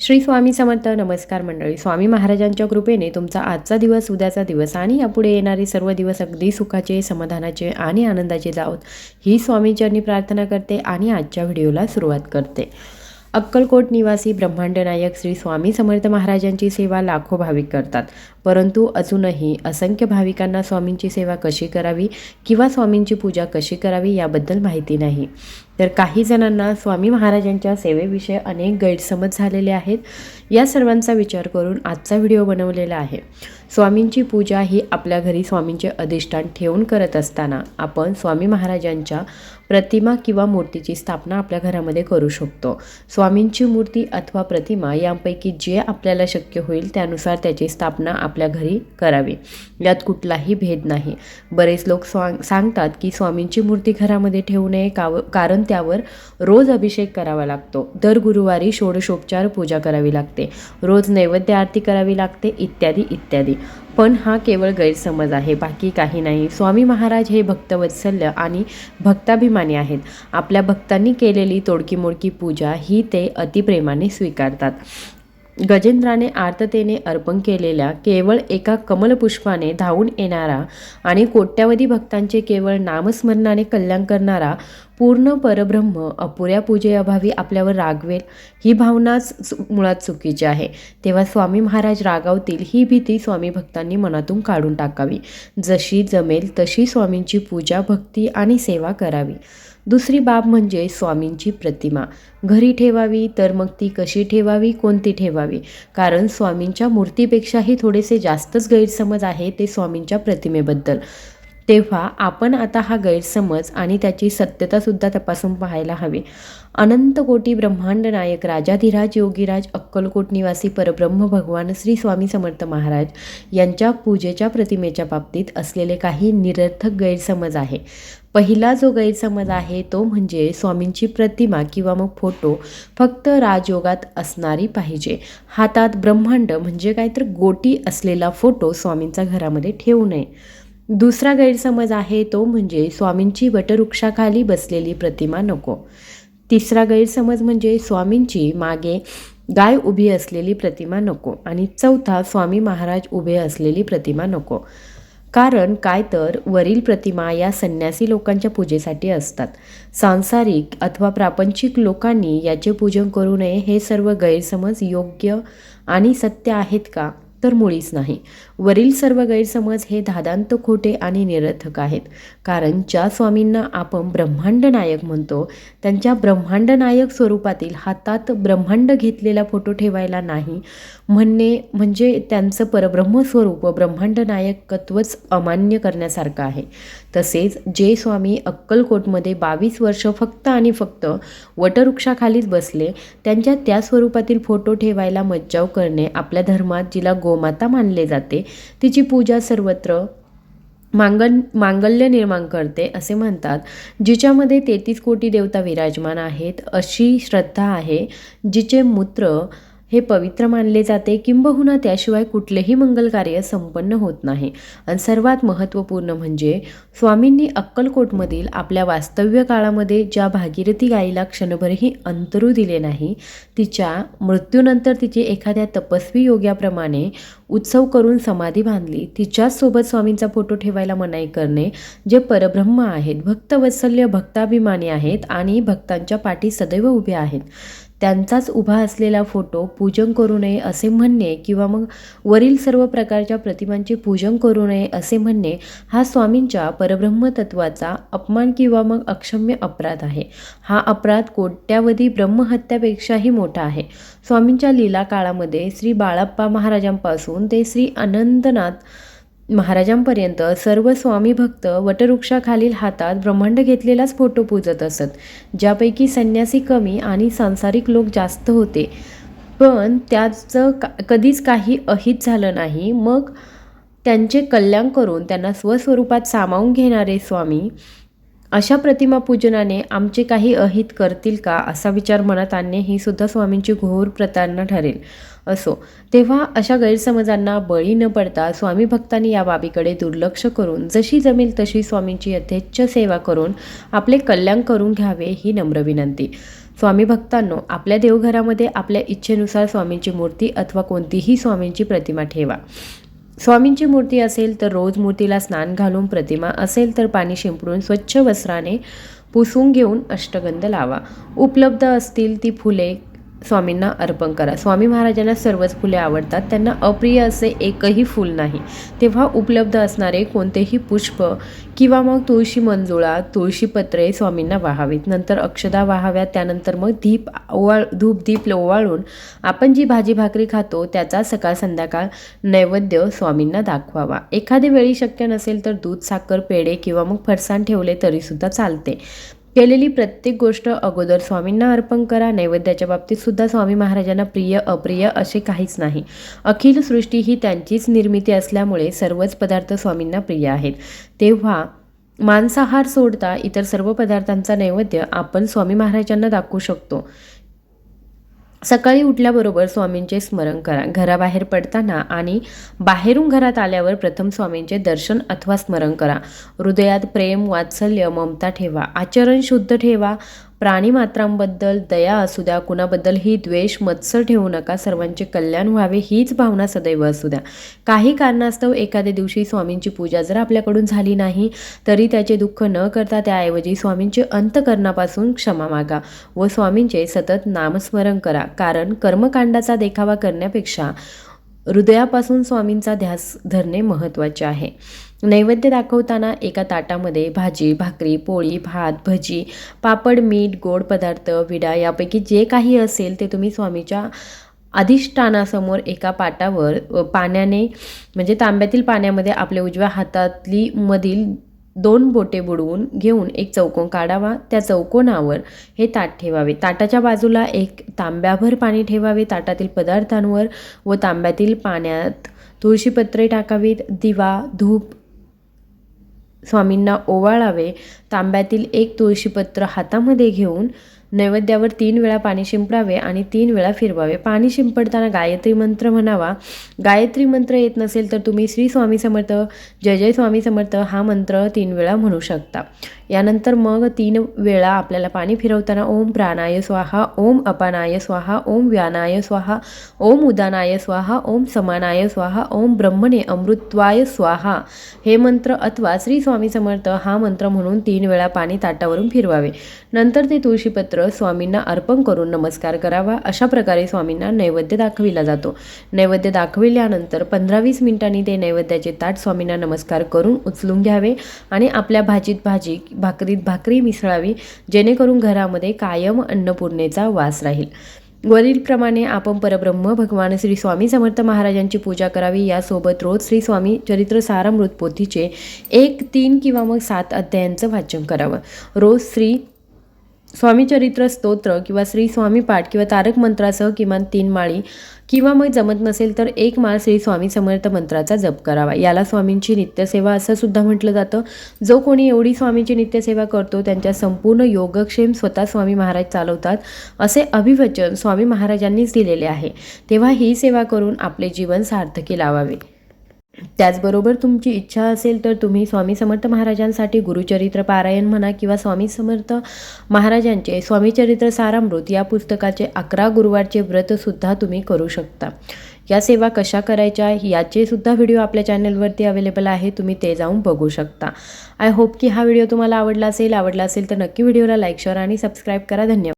श्री स्वामी समर्थ. नमस्कार मंडळी. स्वामी महाराजांच्या कृपेने तुमचा आजचा दिवस, उद्याचा दिवस आणि यापुढे येणारे सर्व दिवस अगदी सुखाचे, समाधानाचे आणि आनंदाचे जावोत ही स्वामींचरणी प्रार्थना करते आणि आजच्या व्हिडिओला सुरुवात करते. अक्कलकोट निवासी ब्रह्मांड नायक श्री स्वामी समर्थ महाराजांची सेवा लाखो भाविक करतात, परंतु अजूनही असंख्य भाविकांना स्वामींची सेवा कशी करावी किंवा स्वामींची पूजा कशी करावी याबद्दल माहिती नाही. तर काही जणांना स्वामी महाराजांच्या सेवेविषयी अनेक गैरसमज झालेले आहेत. या सर्वांचा विचार करून आजचा व्हिडिओ बनवलेला आहे. स्वामींची पूजा ही आपल्या घरी स्वामींचे अधिष्ठान ठेवून करत असताना आपण स्वामी महाराजांच्या प्रतिमा किंवा मूर्तीची स्थापना आपल्या घरामध्ये करू शकतो. स्वामींची मूर्ती अथवा प्रतिमा यांपैकी जे आपल्याला शक्य होईल त्यानुसार त्याची स्थापना आपल्या घरी करावी. यात कुठलाही भेद नाही. बरेच लोक सांगतात की स्वामींची मूर्ती घरामध्ये ठेवू नये कारण त्यावर रोज अभिषेक करावा लागतो, दर गुरुवारी षोडशोपचार पूजा करावी लागते, रोज नैवेद्य आरती करावी लागते, इत्यादी इत्यादी. पण हा केवळ गैरसमज आहे, बाकी काही नाही. स्वामी महाराज हे भक्तवत्सल्य आणि भक्ताभिमानी आहेत. आपल्या भक्तांनी केलेली तोडकी मोडकी पूजा ही ते अतिप्रेमाने स्वीकारतात. गजेंद्राने आर्ततेने अर्पण केलेल्या केवळ एका कमलपुष्पाने धावून येणारा आणि कोट्यावधी भक्तांचे केवळ नामस्मरणाने कल्याण करणारा पूर्ण परब्रह्म अपुऱ्या पूजेअभावी आपल्यावर रागवेल ही भावनाच मुळात चुकीची आहे. तेव्हा स्वामी महाराज रागावतील ही भीती स्वामी भक्तांनी मनातून काढून टाकावी. जशी जमेल तशी स्वामींची पूजा, भक्ती आणि सेवा करावी. दुसरी बाब म्हणजे स्वामींची प्रतिमा घरी ठेवावी. तर मग ती कशी ठेवावी, कोणती ठेवावी? कारण स्वामींच्या मूर्तीपेक्षाही थोडेसे जास्तच गैरसमज आहे ते स्वामींच्या प्रतिमेबद्दल. तेव्हा आपण आता हा गैरसमज आणि त्याची सत्यतासुद्धा तपासून पाहायला हवी. अनंत कोटी ब्रह्मांड नायक राजाधिराज योगीराज अक्कलकोट निवासी परब्रह्म भगवान श्री स्वामी समर्थ महाराज यांच्या पूजेच्या प्रतिमेच्या बाबतीत असलेले काही निरर्थक गैरसमज आहे. पहिला जो गैरसमज आहे तो म्हणजे स्वामींची प्रतिमा किंवा मग फोटो फक्त राजयोगात असणारी पाहिजे. हातात ब्रह्मांड म्हणजे काय तर गोटी असलेला फोटो स्वामींचा घरामध्ये ठेवू नये. दुसरा गैरसमज आहे तो म्हणजे स्वामींची वटवृक्षाखाली बसलेली प्रतिमा नको. तिसरा गैरसमज म्हणजे स्वामींची मागे गाय उभी असलेली प्रतिमा नको. आणि चौथा, स्वामी महाराज उभे असलेली प्रतिमा नको. कारण काय तर वरील प्रतिमा या संन्यासी लोकांच्या पूजेसाठी असतात. सांसारिक अथवा प्रापंचिक लोकांनी याचे पूजन करू नये हे सर्व गैरसमज योग्य आणि सत्य आहेत का? तर मुळीच नाही. वरील सर्व गैरसमज हे धादांत खोटे आणि निरर्थक आहेत. कारण ज्या स्वामींना आपण ब्रह्मांड नायक म्हणतो त्यांच्या ब्रह्मांड नायक स्वरूपातील हातात ब्रह्मांड घेतलेला फोटो ठेवायला नाही म्हणणे म्हणजे त्यांचं परब्रह्म स्वरूप ब्रह्मांड नायकत्वच अमान्य करण्यासारखं आहे. तसेच जे स्वामी अक्कलकोटमध्ये 22 वर्ष फक्त आणि फक्त वटवृक्षाखालीच बसले त्यांच्या त्या स्वरूपातील फोटो ठेवायला मज्जाव करणे आपल्या धर्मात जिला गोमाता मानले जाते तिची पूजा सर्वत्र मांगल्य निर्माण करते असे म्हणतात. जिच्यामध्ये 33 कोटी देवता विराजमान आहेत अशी श्रद्धा आहे. जिचे मूत्र हे पवित्र मानले जाते, किंबहुना त्याशिवाय कुठलेही मंगल कार्य संपन्न होत नाही. आणि सर्वात महत्त्वपूर्ण म्हणजे स्वामींनी अक्कलकोटमधील आपल्या वास्तव्य काळामध्ये ज्या भागीरथी गाईला क्षणभरही अंतरू दिले नाही, तिच्या मृत्यूनंतर तिचे एखाद्या तपस्वी योग्याप्रमाणे उत्सव करून समाधी बांधली. तिच्याचसोबत स्वामींचा फोटो ठेवायला मनाई करणे जे परब्रह्म आहेत, भक्तवत्सल्य भक्ताभिमानी आहेत आणि भक्तांच्या पाठी सदैव उभे आहेत त्यांचाच उभा असलेला फोटो पूजन करू नये असे म्हणणे किंवा मग वरील सर्व प्रकारच्या प्रतिमांचे पूजन करू नये असे म्हणणे हा स्वामींच्या परब्रह्म तत्वाचा अपमान किंवा मग अक्षम्य अपराध आहे. हा अपराध कोट्यावधी ब्रह्महत्यापेक्षाही मोठा आहे. स्वामींच्या लीला काळामध्ये श्री बाळप्पा महाराजांपासून ते श्री अनंतनाथ महाराजांपर्यंत सर्व स्वामी भक्त वटवृक्षाखालील हातात ब्रह्मांड घेतलेलाच फोटो पूजत असत. ज्यापैकी संन्यासी कमी आणि सांसारिक लोक जास्त होते, पण त्याचं कधीच काही अहित झालं नाही. मग त्यांचे कल्याण करून त्यांना स्वस्वरूपात सामावून घेणारे स्वामी अशा प्रतिमा पूजनाने आमचे काही अहित करतील का असा विचार मनात आणणे ही सुद्धा स्वामींची घोर प्रतारणा ठरेल. असो, तेव्हा अशा गैरसमजांना बळी न पडता स्वामी भक्तांनी या बाबीकडे दुर्लक्ष करून जशी जमेल तशी स्वामींची यथेच्छ सेवा करून आपले कल्याण करून घ्यावे ही नम्र विनंती. स्वामी भक्तांनो, आपल्या देवघरामध्ये आपल्या इच्छेनुसार स्वामींची मूर्ती अथवा कोणतीही स्वामींची प्रतिमा ठेवा. स्वामींची मूर्ती असेल तर रोज मूर्तीला स्नान घालून, प्रतिमा असेल तर पाणी शिंपडून स्वच्छ वस्त्राने पुसून घेऊन अष्टगंध लावा. उपलब्ध असतील ती फुले स्वामींना अर्पण करा. स्वामी महाराजांना सर्वच फुले आवडतात, त्यांना अप्रिय असे एकही फूल नाही. तेव्हा उपलब्ध असणारे कोणतेही पुष्प किंवा मग तुळशी मंजुळा, तुळशी पत्रे स्वामींना वाहावीत. नंतर अक्षदा वाहाव्यात. त्यानंतर मग धूप दीप ओवाळून आपण जी भाजी भाकरी खातो त्याचा सकाळ संध्याकाळ नैवेद्य स्वामींना दाखवावा. एखाद्या वेळी शक्य नसेल तर दूध, साखर, पेढे किंवा मग फरसाण ठेवले तरीसुद्धा चालते. केलेली प्रत्येक गोष्ट अगोदर स्वामींना अर्पण करा. नैवेद्याच्या बाबतीत सुद्धा स्वामी महाराजांना प्रिय अप्रिय असे काहीच नाही. अखिल सृष्टी ही त्यांचीच निर्मिती असल्यामुळे सर्वच पदार्थ स्वामींना प्रिय आहेत. तेव्हा मांसाहार सोडता इतर सर्व पदार्थांचा नैवेद्य आपण स्वामी महाराजांना दाखवू शकतो. सकाळी उठल्याबरोबर स्वामींचे स्मरण करा. घराबाहेर पडताना आणि बाहेरून घरात आल्यावर प्रथम स्वामींचे दर्शन अथवा स्मरण करा. हृदयात प्रेम, वात्सल्य, ममता ठेवा. आचरण शुद्ध ठेवा. प्राणीमात्रांबद्दल दया असू द्या, कुणाबद्दलही द्वेष, मत्सर ठेवू नका. सर्वांचे कल्याण व्हावे हीच भावना सदैव असू द्या. काही कारणास्तव एखाद्या दिवशी स्वामींची पूजा जर आपल्याकडून झाली नाही तरी त्याचे दुःख न करता त्याऐवजी स्वामींचे अंतःकरणापासून क्षमा मागा व स्वामींचे सतत नामस्मरण करा. कारण कर्मकांडाचा देखावा करण्यापेक्षा हृदयापासून स्वामींचा ध्यास धरणे महत्त्वाचे आहे. नैवेद्य दाखवताना एका ताटामध्ये भाजी, भाकरी, पोळी, भात, भजी, पापड, मीठ, गोड पदार्थ, विडा यापैकी जे काही असेल ते तुम्ही स्वामीच्या अधिष्ठानासमोर एका पाटावर पाण्याने म्हणजे तांब्यातील पाण्यामध्ये आपल्या उजव्या हातातली मधील 2 बोटे बुडवून घेऊन एक चौकोन काढावा. त्या चौकोनावर हे ताट ठेवावे. ताटाच्या बाजूला एक तांब्याभर पाणी ठेवावे. ताटातील पदार्थांवर व तांब्यातील पाण्यात तुळशीपत्रे टाकावीत. दिवा, धूप स्वामींना ओवाळावे. तांब्यातील एक तुळशीपत्र हातामध्ये घेऊन नैवेद्यावर 3 वेळा पाणी शिंपडावे आणि 3 वेळा फिरवावे. पाणी शिंपडताना गायत्री मंत्र म्हणावा. गायत्री मंत्र येत नसेल तर तुम्ही श्री स्वामी समर्थ, जय जय स्वामी समर्थ हा मंत्र 3 वेळा म्हणू शकता. यानंतर मग 3 वेळा आपल्याला पाणी फिरवताना ओम प्राणाय स्वाहा, ओम अपानाय स्वाहा, ओम व्यानाय स्वाहा, ओम उदानाय स्वाहा, ओम समानाय स्वाहा, ओम ब्रह्मणे अमृत्वाय स्वाहा हे मंत्र अथवा श्री स्वामी समर्थ हा मंत्र म्हणून 3 वेळा पाणी ताटावरून फिरवावे. नंतर ते तुळशीपत्र स्वामींना अर्पण करून नमस्कार करावा. अशा प्रकारे स्वामींना नैवेद्य दाखविला जातो. नैवेद्य दाखविल्यानंतर 15-20 मिनिटांनी ते नैवेद्याचे ताट स्वामींना नमस्कार करून उचलून घ्यावे आणि आपल्या भाजीत भाजी, भाकरीत भाकरी मिसळावी, जेणेकरून घरामध्ये कायम अन्नपूर्णेचा वास राहील. वरीलप्रमाणे आपण परब्रह्म भगवान श्री स्वामी समर्थ महाराजांची पूजा करावी. यासोबत रोज श्री स्वामी चरित्र सारामृत पोथीचे 1, 3 किंवा मग 7 अध्यायांचं वाचन करावं. रोज श्री स्वामी चरित्र स्तोत्र किंवा श्री स्वामी पाठ किंवा तारक मंत्रासह किमान 3 माळी किंवा मग जमत नसेल तर 1 माळ श्री स्वामी समर्थ मंत्राचा जप करावा. याला स्वामींची नित्यसेवा असं सुद्धा म्हटलं जातं. जो कोणी एवढी स्वामींची नित्यसेवा करतो त्यांच्या संपूर्ण योगक्षेम स्वतः स्वामी महाराज चालवतात असे अभिवचन स्वामी महाराजांनीच दिलेले आहे. तेव्हा ही सेवा करून आपले जीवन सार्थकी लावावे. त्याचबरोबर तुमची इच्छा असेल तर तुम्ही स्वामी समर्थ महाराजांसाठी गुरुचरित्र पारायण म्हणा किंवा स्वामी समर्थ महाराजांचे स्वामीचरित्र सारामृत या पुस्तकाचे 11 गुरुवारचे व्रतसुद्धा तुम्ही करू शकता. या सेवा कशा करायच्या याचे सुद्धा व्हिडिओ आपल्या चॅनलवरती अवेलेबल आहे, तुम्ही ते जाऊन बघू शकता. आय होप की हा व्हिडिओ तुम्हाला आवडला असेल तर नक्की व्हिडिओला लाईक, शेअर आणि सबस्क्राईब करा. धन्यवाद.